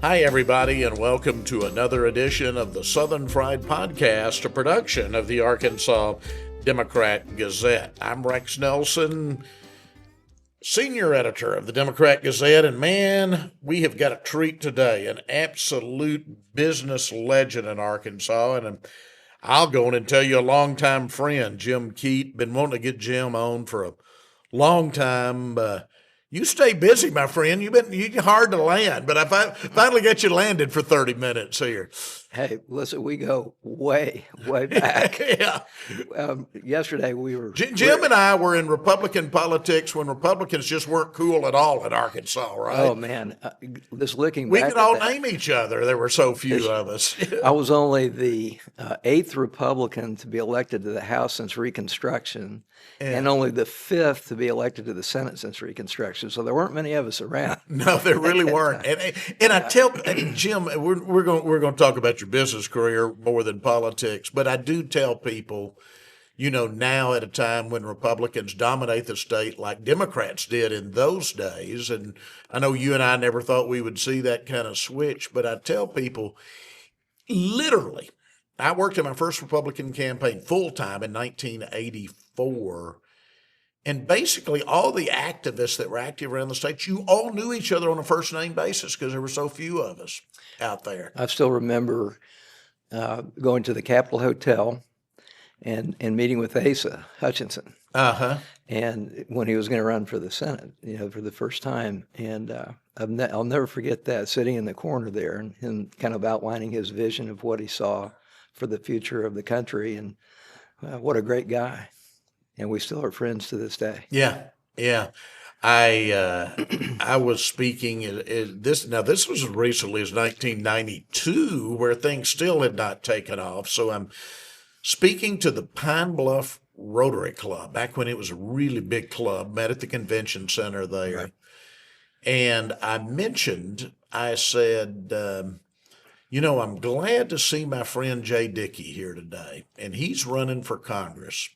Hi, everybody, and welcome to another edition of the Southern Fried Podcast, a production of the Arkansas Democrat Gazette. I'm Rex Nelson, senior editor of the Democrat Gazette, and man, we have got a treat today, an absolute business legend in Arkansas, and I'll go in and tell you a longtime friend, Jim Keet. Been wanting to get Jim on for a long time. You stay busy, my friend. You're hard to land, but I finally got you landed for 30 minutes here. Hey, listen, we go way back. Yeah. Yesterday we were... Jim and I were in Republican politics when Republicans just weren't cool at all in Arkansas, right? Oh, man. Just looking We back could all name each other. There were so few of us. I was only the eighth Republican to be elected to the House since Reconstruction, and only the fifth to be elected to the Senate since Reconstruction. So there weren't many of us around. No, there really weren't. And I tell Jim, we're going to talk about your business career more than politics, but I do tell people, you know, now at a time when Republicans dominate the state like Democrats did in those days, and I know you and I never thought we would see that kind of switch, but I tell people, literally, I worked in my first Republican campaign full-time in 1984, and basically all the activists that were active around the state, you all knew each other on a first-name basis because there were so few of us out there. I still remember going to the Capitol Hotel and meeting with Asa Hutchinson. And when he was going to run for the Senate, you know, for the first time. And I'll never forget that, sitting in the corner there and him kind of outlining his vision of what he saw for the future of the country. And what a great guy. And we still are friends to this day. Yeah. I was speaking this was as recently as 1992, where things still had not taken off. So I'm speaking to the Pine Bluff Rotary Club back when it was a really big club, met at the convention center there. Right. And I said, you know, I'm glad to see my friend Jay Dickey here today, and he's running for Congress.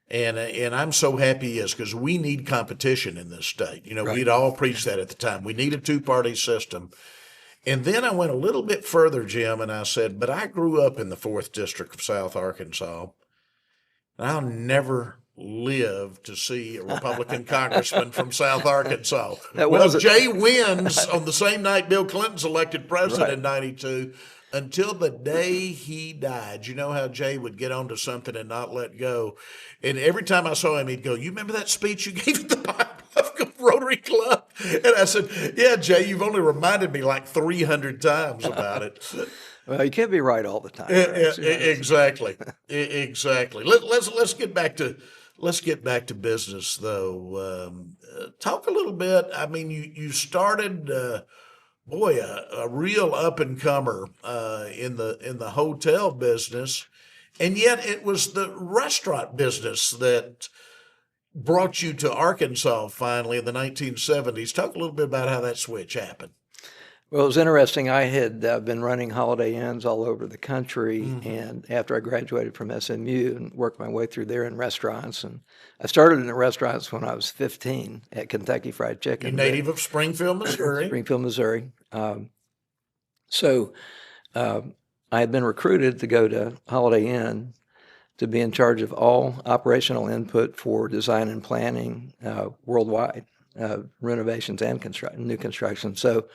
And I'm so happy he is, because we need competition in this state. You know, right. We'd all preached that at the time. We need a two-party system. And then I went a little bit further, Jim, and I said, but I grew up in the 4th District of South Arkansas, and I'll never live to see a Republican congressman from South Arkansas. Jay wins on the same night Bill Clinton's elected president in 92. Until the day he died. You know how Jay would get onto something and not let go. And every time I saw him, he'd go, you remember that speech you gave at the Pine Bluff Rotary Club? And I said, yeah, Jay, you've only reminded me like 300 times about it. Well, you can't be right all the time. Exactly. Exactly. Let's get back to business, though. Talk a little bit. I mean, you started... a real up-and-comer in the hotel business, and yet it was the restaurant business that brought you to Arkansas finally in the 1970s. Talk a little bit about how that switch happened. Well, it was interesting. I had been running Holiday Inns all over the country, and after I graduated from SMU and worked my way through there in restaurants, and I started in the restaurants when I was 15 at Kentucky Fried Chicken. You're native of Springfield, Missouri. Springfield, Missouri. So I had been recruited to go to Holiday Inn to be in charge of all operational input for design and planning worldwide, renovations and new construction. So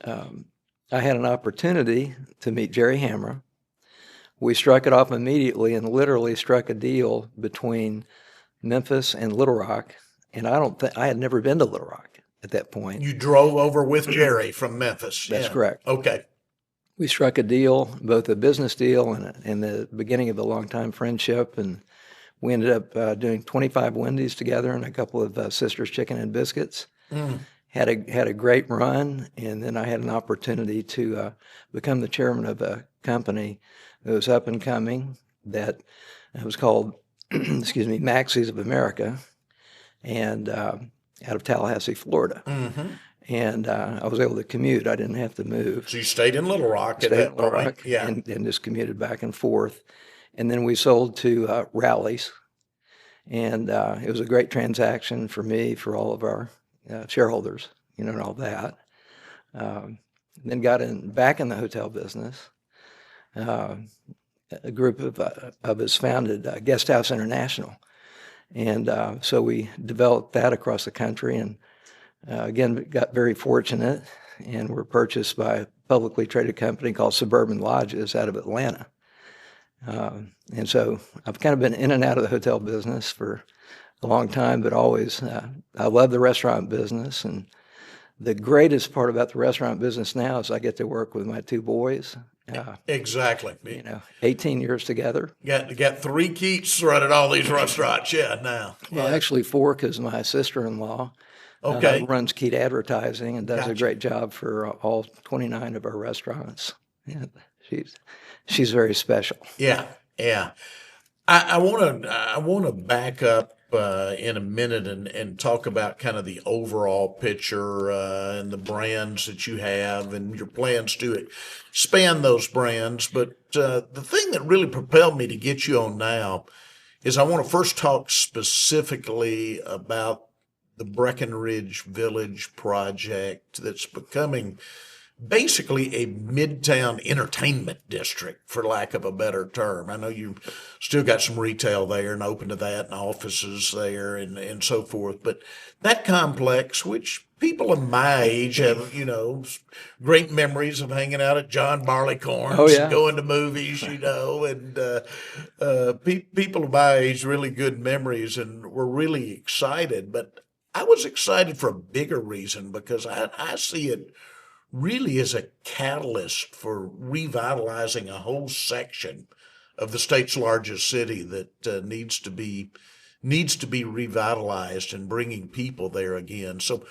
I had an opportunity to meet Jerry Hamra. We struck it off immediately and literally struck a deal between Memphis and Little Rock. And I had never been to Little Rock at that point. You drove over with Jerry from Memphis. That's correct. Okay. We struck a deal, both a business deal and the beginning of a long-time friendship. And we ended up doing 25 Wendy's together and a couple of Sisters Chicken and Biscuits. Had a great run, and then I had an opportunity to become the chairman of a company that was up and coming that was called, Maxey's of America, and out of Tallahassee, Florida. And I was able to commute. I didn't have to move. So you stayed in Little Rock at that point? Yeah. And just commuted back and forth. And then we sold to Rally's, and it was a great transaction for me, for all of our shareholders, and all that. then got back in the hotel business. A group of us founded Guest House International. And so we developed that across the country, and again, got very fortunate and were purchased by a publicly traded company called Suburban Lodges out of Atlanta. And so I've kind of been in and out of the hotel business for a long time, but always, I love the restaurant business. And the greatest part about the restaurant business now is I get to work with my two boys. Exactly. 18 years together. Got three Keats running all these restaurants, now. Well, actually 4, because my sister-in-law runs Keet Advertising and does a great job for all 29 of our restaurants. Yeah, she's very special. Yeah. I want to back up in a minute and talk about kind of the overall picture and the brands that you have and your plans to expand those brands. But the thing that really propelled me to get you on now is I want to first talk specifically about the Breckenridge Village project that's becoming basically a midtown entertainment district, for lack of a better term. I know you still got some retail there and open to that and offices there and so forth. But that complex, which people of my age have, great memories of hanging out at John Barleycorn's, and going to movies, and people of my age, really good memories, and were really excited. But I was excited for a bigger reason, because I see it really is a catalyst for revitalizing a whole section of the state's largest city that needs to be revitalized and bringing people there again. So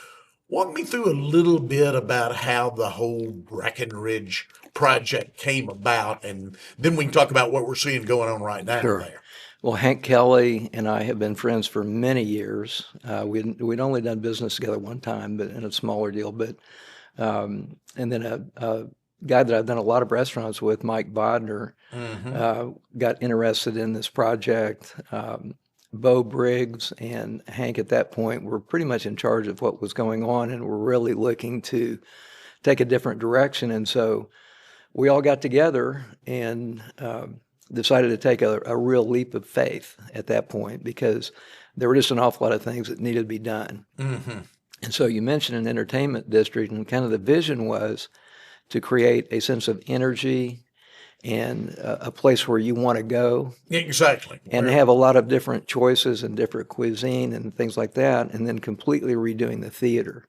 walk me through a little bit about how the whole Breckenridge project came about, and then we can talk about what we're seeing going on right now there. Well, Hank Kelly and I have been friends for many years. We'd only done business together one time, but in a smaller deal. But and then a guy that I've done a lot of restaurants with, Mike Bodner, got interested in this project. Bo Briggs and Hank at that point were pretty much in charge of what was going on, and were really looking to take a different direction. And so we all got together and decided to take a real leap of faith at that point, because there were just an awful lot of things that needed to be done. And so you mentioned an entertainment district, and kind of the vision was to create a sense of energy and a place where you want to go. Exactly. And have a lot of different choices and different cuisine and things like that, and then completely redoing the theater.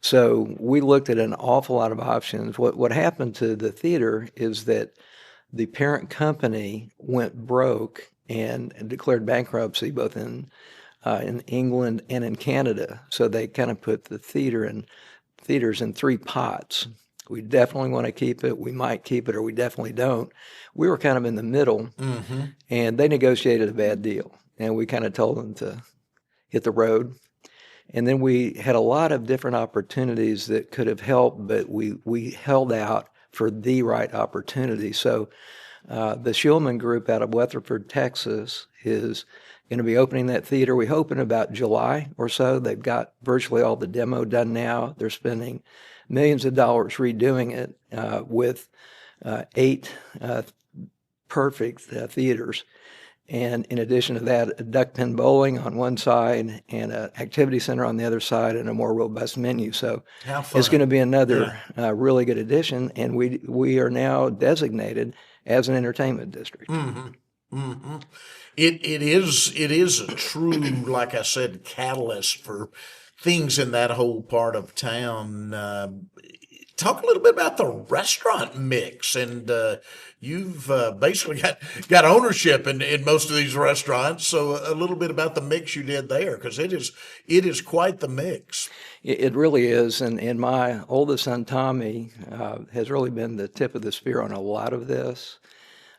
So we looked at an awful lot of options. What happened to the theater is that the parent company went broke and declared bankruptcy, both in England and in Canada. So they kind of put the theaters in 3 pots. We definitely want to keep it, we might keep it, or we definitely don't. We were kind of in the middle, and they negotiated a bad deal. And we kind of told them to hit the road. And then we had a lot of different opportunities that could have helped, but we held out for the right opportunity. So the Shulman Group out of Weatherford, Texas, is going to be opening that theater, we hope, in about July or so. They've got virtually all the demo done now. They're spending millions of dollars redoing it with 8 perfect theaters. And in addition to that, a duck pin bowling on one side and an activity center on the other side, and a more robust menu. So it's going to be another really good addition. And we are now designated as an entertainment district. It is a true, like I said, catalyst for things in that whole part of town. Talk a little bit about the restaurant mix, and you've basically got ownership in most of these restaurants. So a little bit about the mix you did there, because it is quite the mix. It really is, and my oldest son Tommy has really been the tip of the spear on a lot of this.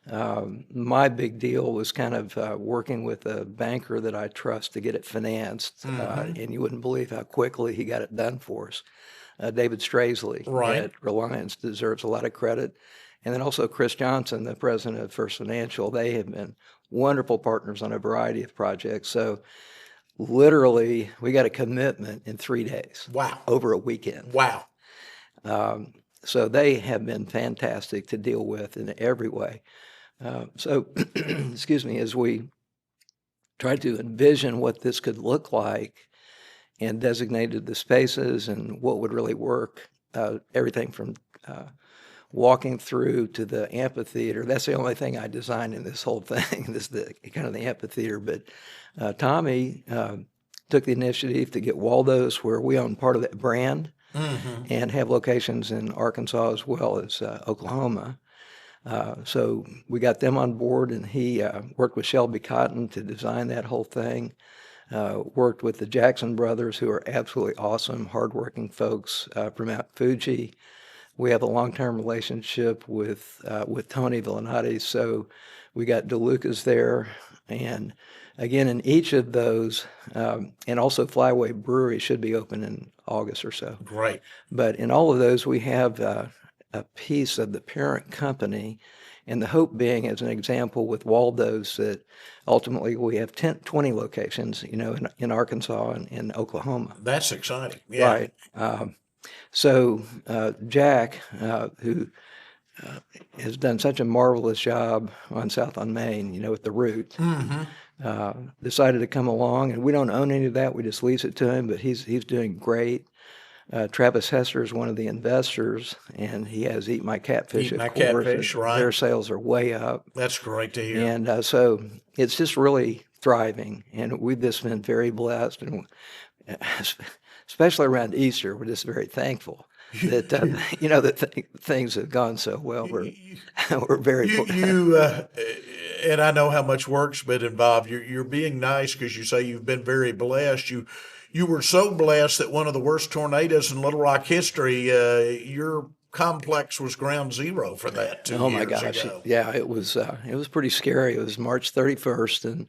My big deal was kind of working with a banker that I trust to get it financed, and you wouldn't believe how quickly he got it done for us. David Straisley at Reliance deserves a lot of credit. And then also Chris Johnson, the president of First Financial. They have been wonderful partners on a variety of projects. So literally, we got a commitment in 3 days. Wow. Over a weekend. Wow. So they have been fantastic to deal with in every way. So, excuse me, as we tried to envision what this could look like and designated the spaces and what would really work, everything from walking through to the amphitheater. That's the only thing I designed in this whole thing, this the kind of the amphitheater. But Tommy took the initiative to get Waldo's, where we own part of that brand, and have locations in Arkansas as well as Oklahoma. So we got them on board, and he worked with Shelby Cotton to design that whole thing. Worked with the Jackson brothers, who are absolutely awesome, hardworking folks from Mount Fuji. We have a long-term relationship with Tony Villanati, so we got DeLuca's there, and again, in each of those, and also Flyway Brewery should be open in August or so. Great. But in all of those, we have a piece of the parent company, and the hope being, as an example with Waldo's, that ultimately we have 20 locations, in Arkansas and in Oklahoma. That's exciting. Yeah. Right. So Jack, who has done such a marvelous job on South on Main, with the route, decided to come along, and we don't own any of that. We just lease it to him, but he's doing great. Travis Hester is one of the investors, and he has Eat My Catfish. Eat My Catfish, right. Their sales are way up. That's great to hear. And so it's just really thriving, and we've just been very blessed, and especially around Easter, we're just very thankful that that things have gone so well. We're very and I know how much work's been involved. You're being nice because you say you've been very blessed. You were so blessed that one of the worst tornadoes in Little Rock history, your complex was ground zero for that 2 years ago. Oh my gosh. Yeah, it was pretty scary. It was March 31st, and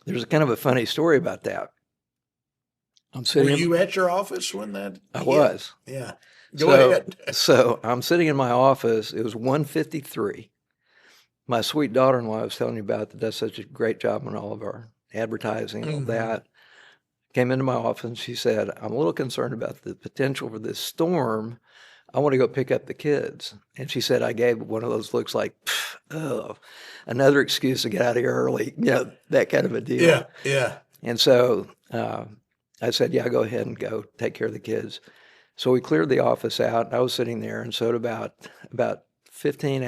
there's kind of a funny story about that. Were you at your office when that? I was. Yeah. Go ahead. So I'm sitting in my office. It was 1:53. My sweet daughter-in-law I was telling you about that does such a great job on all of our advertising and all that, came into my office, and she said, "I'm a little concerned about the potential for this storm. I want to go pick up the kids." And she said, I gave one of those looks like, oh, another excuse to get out of here early, that kind of a deal. Yeah, yeah. And so I said, yeah, go ahead and go take care of the kids. So we cleared the office out. I was sitting there, and so at about 15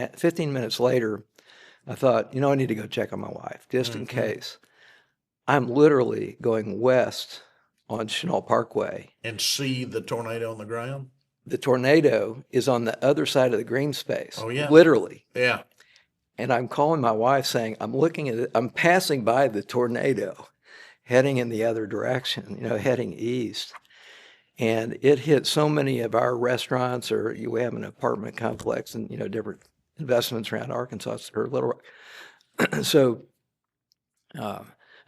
minutes later, I thought, I need to go check on my wife, just in case. I'm literally going west on Chenal Parkway. And see the tornado on the ground? The tornado is on the other side of the green space. Oh, yeah. Literally. Yeah. And I'm calling my wife saying, I'm looking at it, I'm passing by the tornado, heading in the other direction, heading east. And it hit so many of our restaurants, or we have an apartment complex and, different investments around Arkansas or Little Rock. So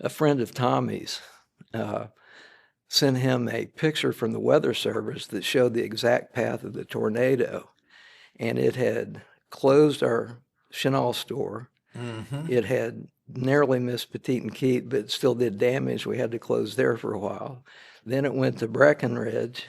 a friend of Tommy's sent him a picture from the Weather Service that showed the exact path of the tornado. And it had closed our Chenal store. It had narrowly missed Petite and Keet, but still did damage. We had to close there for a while. Then it went to Breckenridge.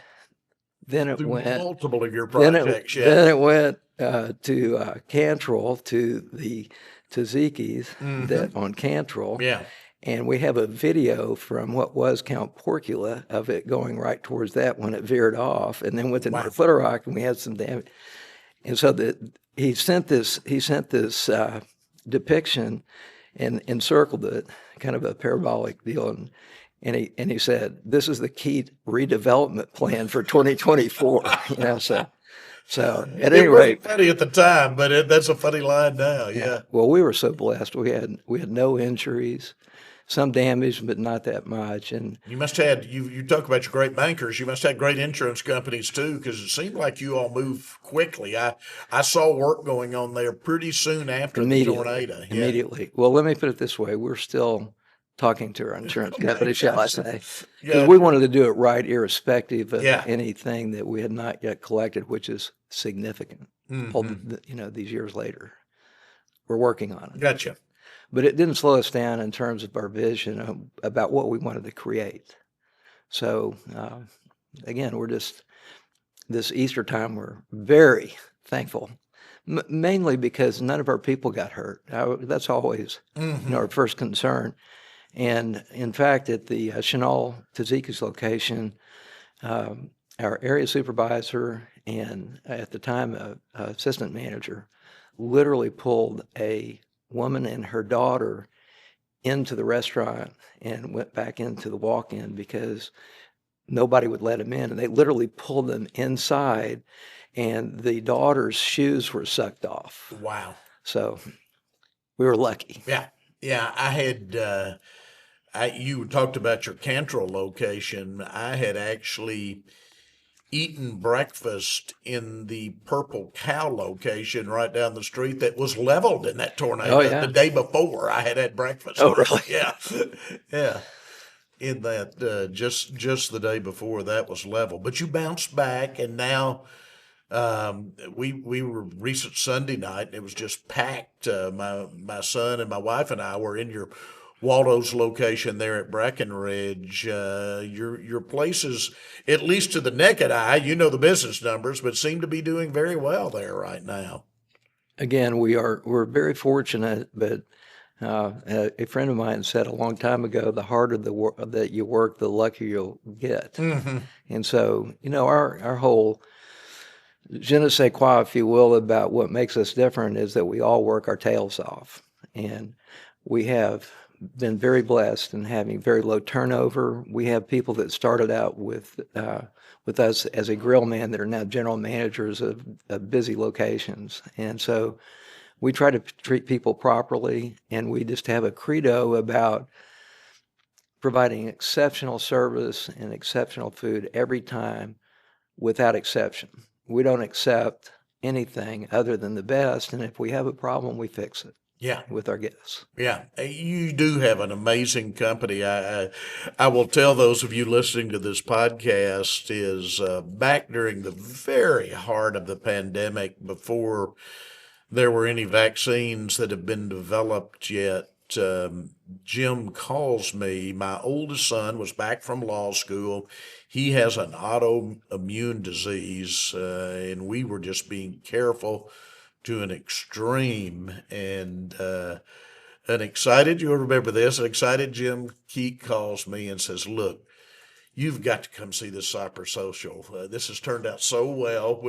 Then it went multiple of your projects. Then it went to Cantrell, to the Tzatziki's that on Cantrell. Yeah. And we have a video from what was Count Porcula of it going right towards that when it veered off, and then went to North Little Rock, and we had some damage. And so he sent this depiction and encircled it, kind of a parabolic deal, and he said, "This is the Keet redevelopment plan for 2024." So at any rate, it wasn't funny at the time, but that's a funny line now. Yeah. Well, we were so blessed. We had no injuries. Some damage, but not that much. And you must have you talk about your great bankers. You must have great insurance companies too, because it seemed like you all moved quickly. I saw work going on there pretty soon after the tornado. Yeah. Immediately. Well, let me put it this way: we're still talking to our insurance company, shall I say? Yeah. We wanted to do it right, irrespective of anything that we had not yet collected, which is significant. All these years later, we're working on it. Gotcha. But it didn't slow us down in terms of our vision about what we wanted to create. So, again, we're just this Easter time, we're very thankful, mainly because none of our people got hurt. That's always our first concern. And in fact, at the Chenal Tzatziki's location, our area supervisor and at the time assistant manager literally pulled a woman and her daughter into the restaurant and went back into the walk-in because nobody would let them in. And they literally pulled them inside, and the daughter's shoes were sucked off. Wow. So we were lucky. Yeah. Yeah. I had, you talked about your Cantrell location. I had actually eaten breakfast in the Purple Cow location right down the street that was leveled in that tornado. Oh, yeah. The day before I had breakfast. Oh, really? Yeah. Yeah. In that, just the day before that was leveled. But you bounced back, and now we were recent Sunday night, and it was just packed. My son and my wife and I were in your Waldo's location there at Breckenridge. Your places, at least to the naked eye, you know the business numbers, but seem to be doing very well there right now. Again, we're very fortunate, but a friend of mine said a long time ago, the harder that you work, the luckier you'll get. And so, our whole je ne sais quoi, if you will, about what makes us different is that we all work our tails off. And we have been very blessed in having very low turnover. We have people that started out with us as a grill man that are now general managers of busy locations. And so we try to treat people properly, and we just have a credo about providing exceptional service and exceptional food every time without exception. We don't accept anything other than the best, and if we have a problem, we fix it. Yeah. With our guests. Yeah. You do have an amazing company. I will tell those of you listening to this podcast is back during the very heart of the pandemic, before there were any vaccines that have been developed yet. Jim calls me. My oldest son was back from law school. He has an autoimmune disease, and we were just being careful to an extreme, and an excited, you'll remember this, an excited Jim Keet calls me and says, look, you've got to come see this Cypress Social. This has turned out so well.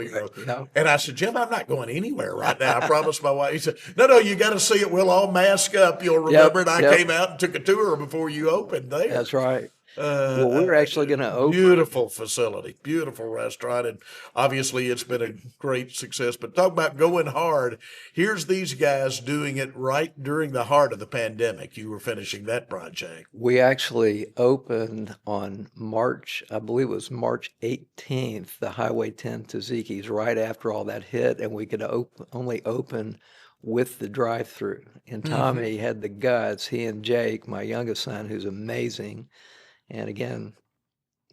And I said, Jim, I'm not going anywhere right now. I promised my wife. He said, no, you got to see it. We'll all mask up. You'll remember it. I came out and took a tour before you opened there. That's right. Well, we're actually going to open. Beautiful facility, beautiful restaurant, and obviously it's been a great success. But talk about going hard. Here's these guys doing it right during the heart of the pandemic. You were finishing that project. We actually opened on March, I believe it was March 18th, the Highway 10 Tzatziki's, right after all that hit, and we could only open with the drive-through. And Tommy had the guts, he and Jake, my youngest son, who's amazing. And again,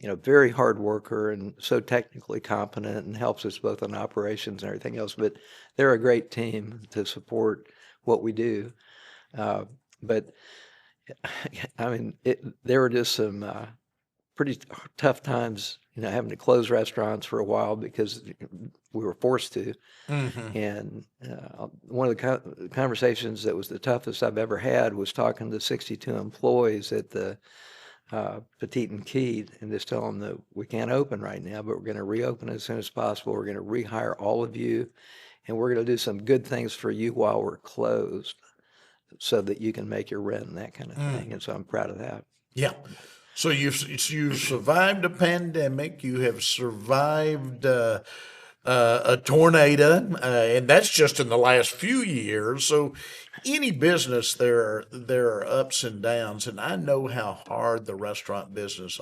very hard worker and so technically competent and helps us both on operations and everything else. But they're a great team to support what we do. But I mean, there were just some pretty tough times, having to close restaurants for a while because we were forced to. And one of the conversations that was the toughest I've ever had was talking to 62 employees at the Petite and Keet, and just tell them that we can't open right now, but we're going to reopen as soon as possible. We're going to rehire all of you, and we're going to do some good things for you while we're closed so that you can make your rent and that kind of thing. And so I'm proud of that. Yeah. So you've survived a pandemic. You have survived a tornado, and that's just in the last few years. So any business, there are ups and downs, and I know how hard the restaurant business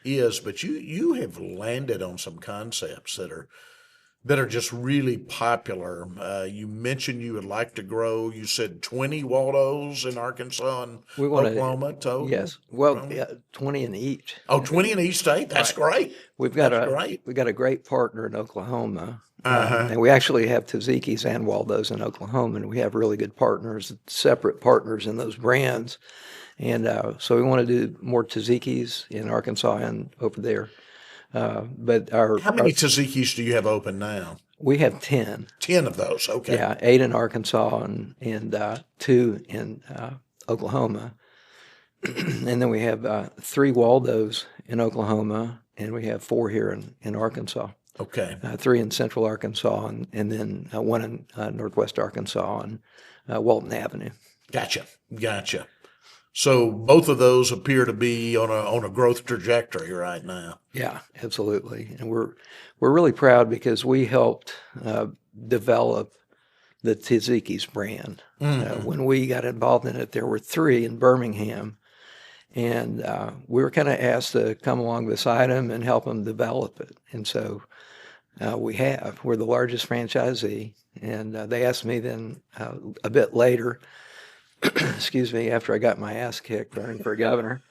is, but you have landed on some concepts that are just really popular. You mentioned you would like to grow. You said 20 Waldos in Arkansas and Oklahoma total? Yes. Well, 20 in each. Oh, 20 in each state? That's great. We've got a great partner in Oklahoma. And we actually have Tzatziki's and Waldo's in Oklahoma, and we have really good partners, separate partners in those brands. And so we want to do more Tzatziki's in Arkansas and over there. But How many tzatziki's do you have open now? we have 10. 10 of those. Okay. Yeah, 8 in Arkansas and 2 in Oklahoma. And then we have 3 Waldos in Oklahoma, and we have 4 here in Arkansas. Okay. 3 in Central Arkansas, and then 1 in Northwest Arkansas on Walton Avenue. Gotcha. So both of those appear to be on a growth trajectory right now. Yeah, absolutely. And we're really proud because we helped develop the Tzatziki's brand. When we got involved in it, there were 3 in Birmingham, and we were kind of asked to come along beside them and help them develop it. And so we're the largest franchisee, and they asked me then a bit later, excuse me, after I got my ass kicked running for governor.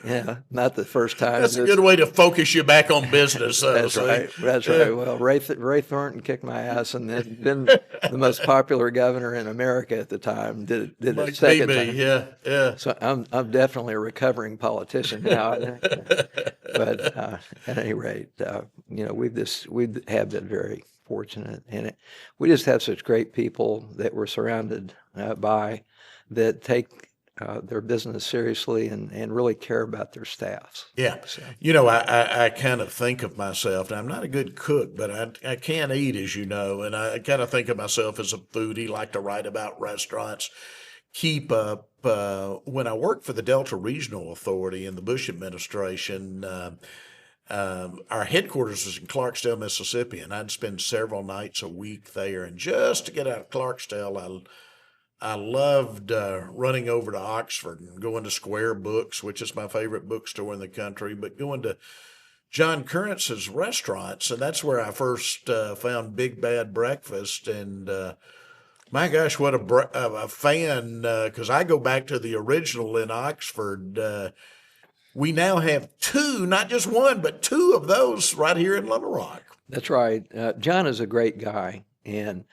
Yeah, not the first time. That's a good way to focus you back on business. That's right. That's right. Well, Ray Thornton kicked my ass, and then the most popular governor in America at the time did it second time. Yeah. So I'm definitely a recovering politician now. But at any rate, we have been very fortunate, and we just have such great people that we're surrounded by that take their business seriously and really care about their staffs. Yeah. So. I kind of think of myself, and I'm not a good cook, but I can eat, as you know, and I kind of think of myself as a foodie, like to write about restaurants, keep up. When I worked for the Delta Regional Authority in the Bush administration, our headquarters was in Clarksdale, Mississippi, and I'd spend several nights a week there. And just to get out of Clarksdale, I loved running over to Oxford and going to Square Books, which is my favorite bookstore in the country, but going to John Currance's restaurants, and that's where I first found Big Bad Breakfast. And my gosh, what a fan, because I go back to the original in Oxford. We now have 2, not just 1, but 2 of those right here in Little Rock. That's right. John is a great guy, and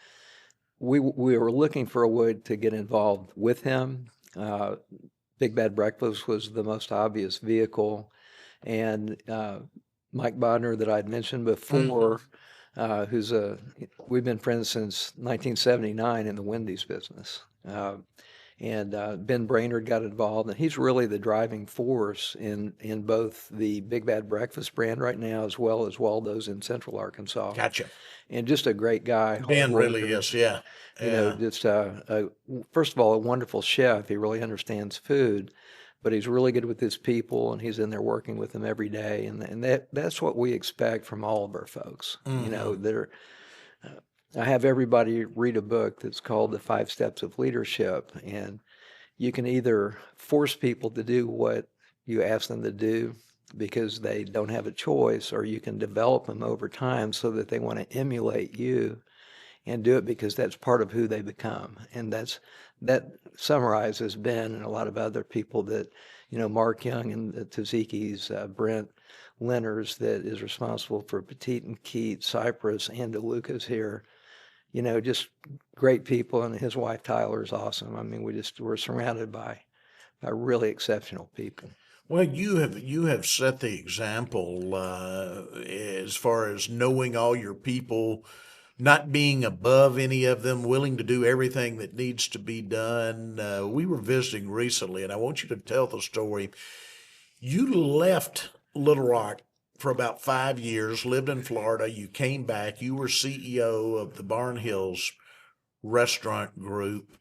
we were looking for a way to get involved with him. Big Bad Breakfast was the most obvious vehicle, and Mike Bodner that I'd mentioned before, we've been friends since 1979 in the Wendy's business. And Ben Brainerd got involved, and he's really the driving force in both the Big Bad Breakfast brand right now, as well as Waldo's in Central Arkansas. Gotcha. And just a great guy. Ben really is, yeah. Just first of all, a wonderful chef. He really understands food, but he's really good with his people, and he's in there working with them every day. And that's what we expect from all of our folks. I have everybody read a book that's called The 5 Steps of Leadership, and you can either force people to do what you ask them to do because they don't have a choice, or you can develop them over time so that they want to emulate you and do it because that's part of who they become. And that summarizes Ben and a lot of other people that, Mark Young and the Tzatziki's, Brent Lenners that is responsible for Petit and Keet, Cypress, and DeLuca's here. Just great people, and his wife Tyler is awesome. I mean, we're surrounded by really exceptional people. Well, you have set the example as far as knowing all your people, not being above any of them, willing to do everything that needs to be done. We were visiting recently, and I want you to tell the story. You left Little Rock for about 5 years, lived in Florida. You came back. You were CEO of the Barn Hills Restaurant Group.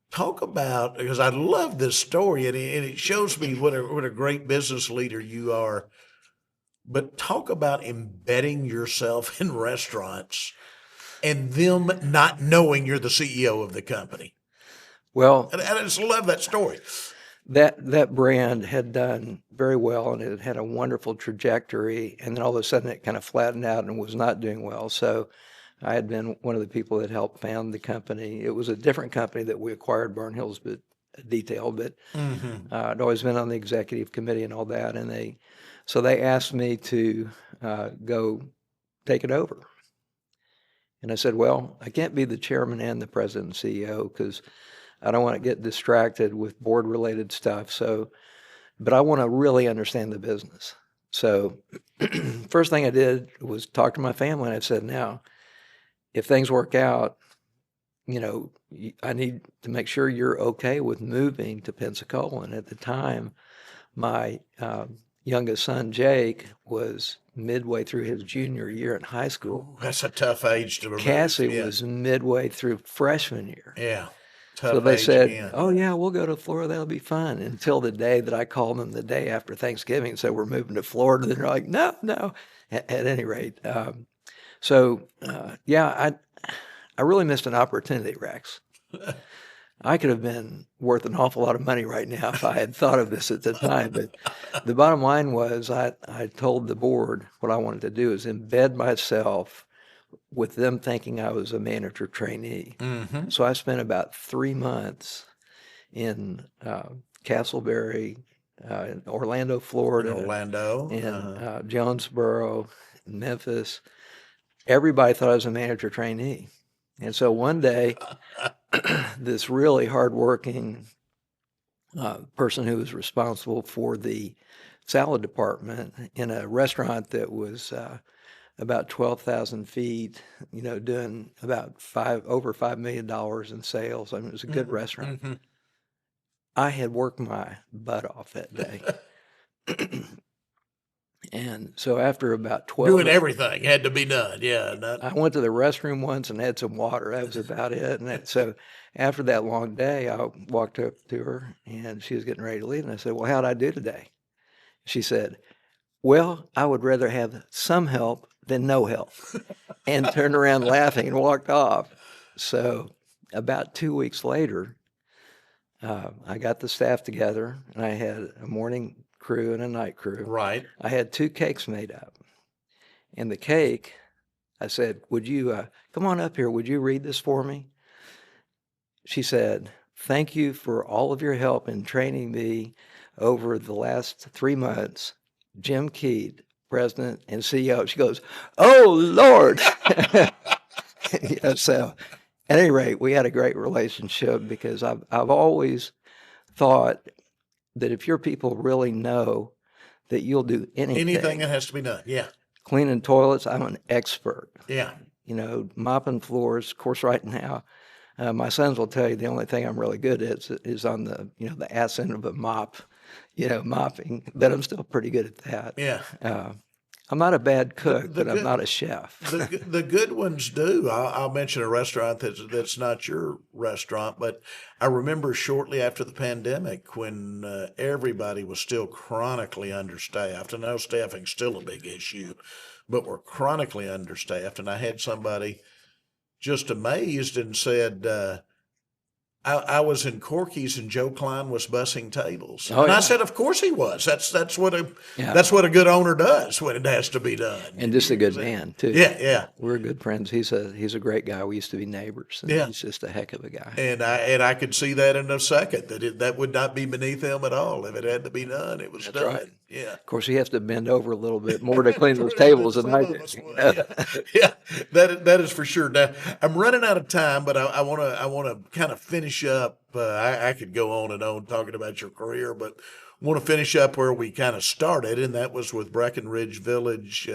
Talk about, because I love this story, and it shows me what a great business leader you are. But talk about embedding yourself in restaurants and them not knowing you're the CEO of the company. Well, and I just love that story. That brand had done very well, and it had a wonderful trajectory, and then all of a sudden it kind of flattened out and was not doing well. So I had been one of the people that helped found the company. It was a different company that we acquired, Barn Hills Detail, but I'd always been on the executive committee and all that, and they asked me to go take it over. And I said, well, I can't be the chairman and the president and CEO because I don't want to get distracted with board-related stuff. So but I want to really understand the business. So first thing I did was talk to my family, and I said, now, if things work out, I need to make sure you're okay with moving to Pensacola. And at the time, my youngest son, Jake, was midway through his junior year in high school. That's a tough age to remove. Cassie Yeah. was midway through freshman year. Yeah. So Tough they age said, again. oh, yeah, we'll go to Florida. That'll be fun. Until the day that I called them the day after Thanksgiving and said, we're moving to Florida. And they're like, no, no. At any rate. I really missed an opportunity, Rex. I could have been worth an awful lot of money right now if I had thought of this at the time. But the bottom line was I told the board what I wanted to do is embed myself with them thinking I was a manager trainee. Mm-hmm. So I spent about 3 months in Castleberry, in Orlando, Florida, in Jonesboro, Memphis. Everybody thought I was a manager trainee. And so one day, this really hardworking person who was responsible for the salad department in a restaurant that was about 12,000 feet, doing about over $5 million in sales. I mean, it was a good restaurant. Mm-hmm. I had worked my butt off that day. And so after about 12... Doing everything had to be done, yeah. I went to the restroom once and had some water. That was about it. And so after that long day, I walked up to her, and she was getting ready to leave. And I said, well, how'd I do today? She said, well, I would rather have some help than no help, and turned around laughing and walked off. So about 2 weeks later, I got the staff together, and I had a morning crew and a night crew. Right. I had 2 cakes made up. And the cake, I said, would you come on up here? Would you read this for me? She said, thank you for all of your help in training me over the last 3 months. Jim Keet, President and CEO. She goes, oh, Lord. So at any rate, we had a great relationship because I've always thought that if your people really know that you'll do anything that has to be done, yeah. Cleaning toilets, I'm an expert. Yeah. Mopping floors. Of course, right now, my sons will tell you the only thing I'm really good at is on the, the ass end of a mop, mopping, but I'm still pretty good at that. Yeah. I'm not a bad cook, but I'm not a chef. The good ones do. I'll mention a restaurant that's not your restaurant, but I remember shortly after the pandemic when everybody was still chronically understaffed. And I know staffing's still a big issue, but we're chronically understaffed. And I had somebody just amazed and said, I was in Corky's and Joe Klein was bussing tables. Oh, and yeah. I said, of course he was. That's what a good owner does when it has to be done. And just a good man too. Yeah, yeah. We're good friends. He's a great guy. We used to be neighbors. And Yeah. He's just a heck of a guy. And I could see that in a second, that would not be beneath him at all. If it had to be done, it was done. Right. Yeah. Of course, he has to bend over a little bit more to clean those tables than I do. Yeah, that is for sure. Now I'm running out of time, but I want to kind of finish up. I could go on and on talking about your career, but want to finish up where we kind of started, and that was with Breckenridge Village.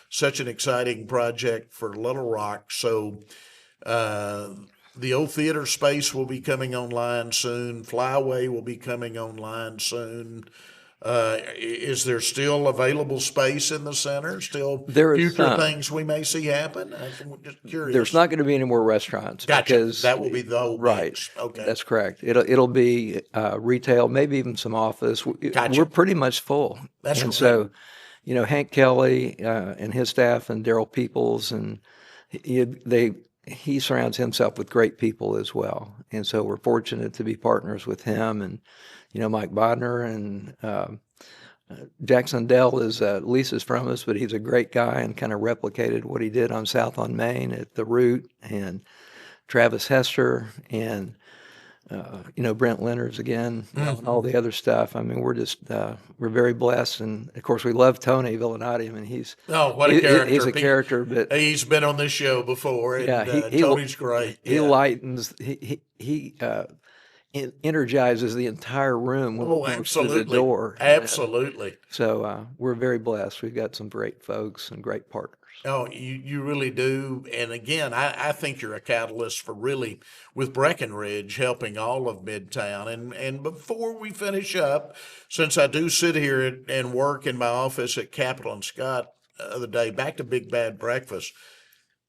Such an exciting project for Little Rock. So the old theater space will be coming online soon. Flyway will be coming online soon. Is there still available space in the center? Still There is future some. things we may see happen? I'm just curious. There's not going to be any more restaurants. Gotcha. Because, That will be the whole right. mix. Okay. That's correct. It'll be retail, maybe even some office. Gotcha. We're pretty much full. That's and great. so, Hank Kelly and his staff and Daryl Peoples and he surrounds himself with great people as well. And so we're fortunate to be partners with him and Mike Bodner and Jackson Dell is Lisa's from us, but he's a great guy and kind of replicated what he did on South on Main at the Root, and Travis Hester and Brent Leonards again, and all the other stuff. I mean, we're just we're very blessed, and of course we love Tony Villanati. I mean, what a character! He's a character, but he's been on this show before. And, yeah, Tony's great. He Yeah. lightens. He it energizes the entire room when Oh, it comes through the absolutely. door. Absolutely. So we're very blessed. We've got some great folks and great partners. Oh, you really do. And again, I think you're a catalyst for really with Breckenridge helping all of Midtown. And before we finish up, since I do sit here and work in my office at Capitol and Scott the other day, back to Big Bad Breakfast.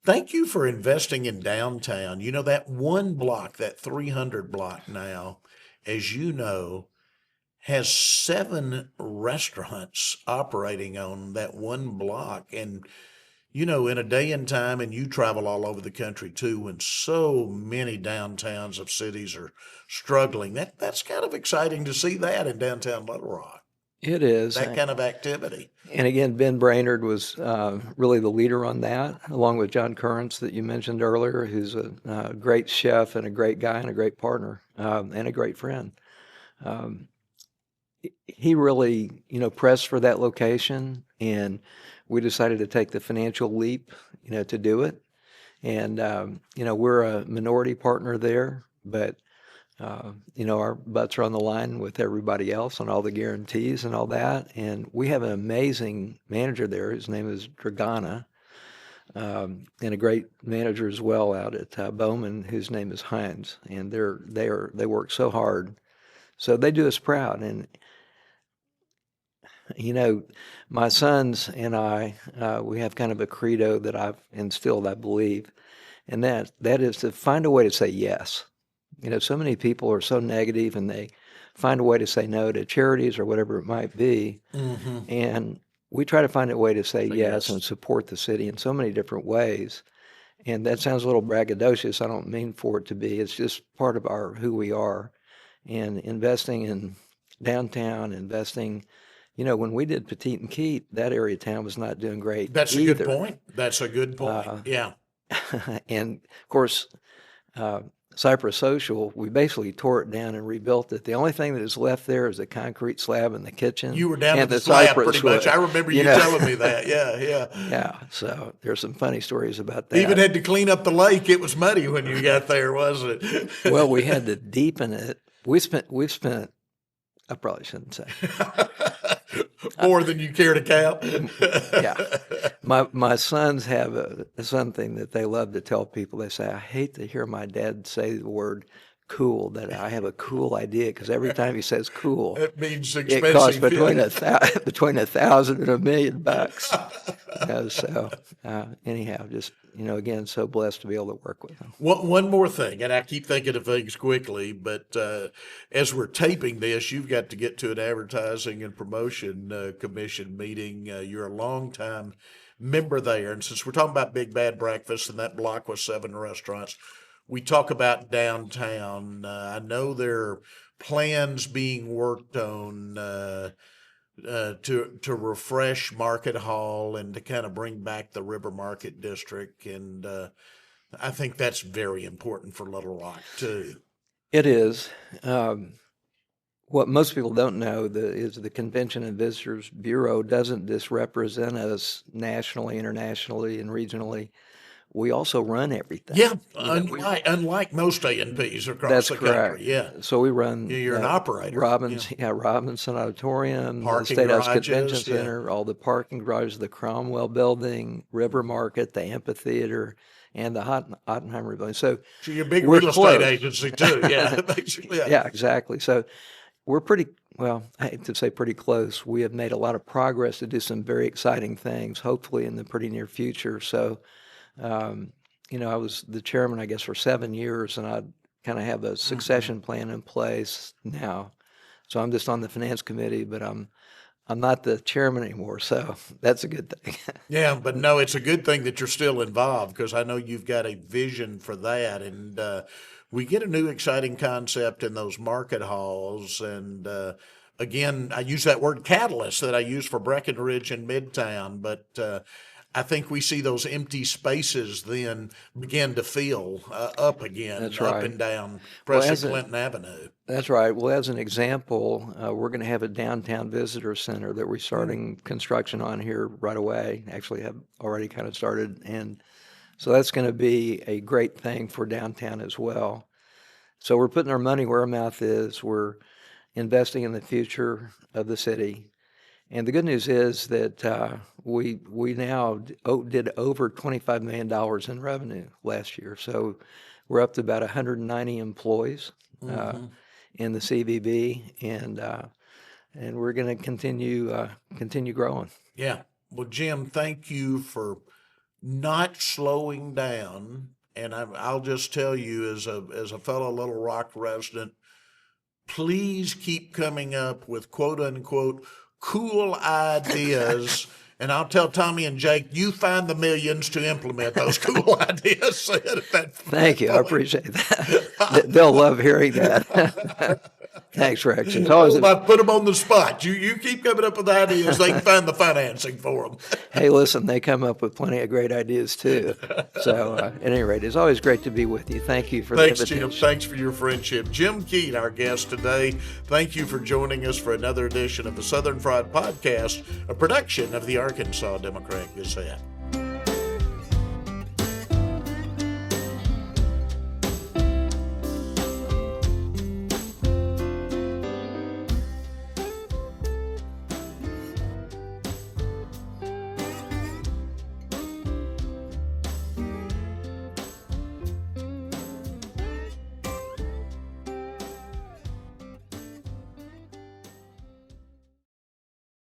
Thank you for investing in downtown. You know, that one block, that 300 block now, as you know, has 7 restaurants operating on that one block. And you know, in a day and time, and you travel all over the country too, when so many downtowns of cities are struggling, that's kind of exciting to see that in downtown Little Rock, It is. that kind of activity. And again, Ben Brainerd was really the leader on that, along with John Currents that you mentioned earlier, who's a great chef and a great guy and a great partner and a great friend. Um, he really, pressed for that location, and we decided to take the financial leap, to do it. And we're a minority partner there, but our butts are on the line with everybody else on all the guarantees and all that. And we have an amazing manager there. His name is Dragana, and a great manager as well out at Bowman, whose name is Hines. And they work so hard, so they do us proud. And my sons and I, we have kind of a credo that I've instilled, I believe, and that is to find a way to say yes. So many people are so negative, and they find a way to say no to charities or whatever it might be. Mm-hmm. And we try to find a way to say So yes yes. and support the city in so many different ways. And that sounds a little braggadocious. I don't mean for it to be. It's just part of who we are. And investing in downtown, investing, when we did Petite and Keet, that area of town was not doing great That's a either. good point. That's a good point. Yeah. And of course, Cypress Social, we basically tore it down and rebuilt it. The only thing that is left there is a concrete slab in the kitchen. You were down and at the slab cypress pretty much. wood. I remember you telling me that. Yeah, yeah. Yeah, so there's some funny stories about that. Even had to clean up the lake. It was muddy when you got there, wasn't it? Well, we had to deepen it. We've spent, I probably shouldn't say. More than you care to count. Yeah. My sons have something that they love to tell people. They say, I hate to hear my dad say the word cool, that I have a cool idea, because every time he says cool, It means expensive. it costs between between $1,000 and $1 million. So anyhow, just again, so blessed to be able to work with them. One more thing, and I keep thinking of things quickly, but as we're taping this, you've got to get to an advertising and promotion commission meeting. You're a longtime member there, and since we're talking about Big Bad Breakfast and that block with 7 restaurants, we talk about downtown. I know there are plans being worked on to refresh Market Hall and to kind of bring back the River Market District, and I think that's very important for Little Rock too. It is. What most people don't know is the Convention and Visitors Bureau doesn't just represent us nationally, internationally, and regionally. We also run everything. Yeah, unlike most ANPs across the country. Yeah. So we run. You're an operator. Robinson Auditorium, the Parking State House garages, Convention Center, all the parking garages, the Cromwell Building, River Market, the amphitheater, and the Ottenheimer Building. So you're a big we're real close. estate agency too. Yeah, basically. Yeah, exactly. So we're pretty, well, I hate to say pretty close. We have made a lot of progress to do some very exciting things, hopefully in the pretty near future. So, I was the chairman, I guess, for 7 years, and I kind of have a succession plan in place now. So I'm just on the finance committee, but I'm not the chairman anymore. So that's a good thing. Yeah, but no, it's a good thing that you're still involved, because I know you've got a vision for that. And we get a new exciting concept in those market halls. And again, I use that word catalyst that I use for Breckenridge and Midtown, but I think we see those empty spaces then begin to fill up again, That's up right. and down Well, Preston Clinton Avenue. That's right. Well, as an example, we're going to have a downtown visitor center that we're starting construction on here right away. Actually, have already kind of started, and so that's going to be a great thing for downtown as well. So we're putting our money where our mouth is. We're investing in the future of the city. And the good news is that we now did over $25 million in revenue last year. So we're up to about 190 employees in the CVB, and we're going to continue growing. Yeah. Well, Jim, thank you for not slowing down. And I'll just tell you, as a fellow Little Rock resident, please keep coming up with quote unquote cool ideas. And I'll tell Tommy and Jake, you find the millions to implement those cool ideas. Thank you. I appreciate that. They'll love hearing that. Thanks, Rex. It's always I put them on the spot. You keep coming up with ideas. They can find the financing for them. Hey, listen, they come up with plenty of great ideas too. So at any rate, it's always great to be with you. Thank you for the invitation. Jim. Thanks for your friendship. Jim Keet, our guest today. Thank you for joining us for another edition of the Southern Fried Podcast, a production of the Arkansas Democrat Gazette.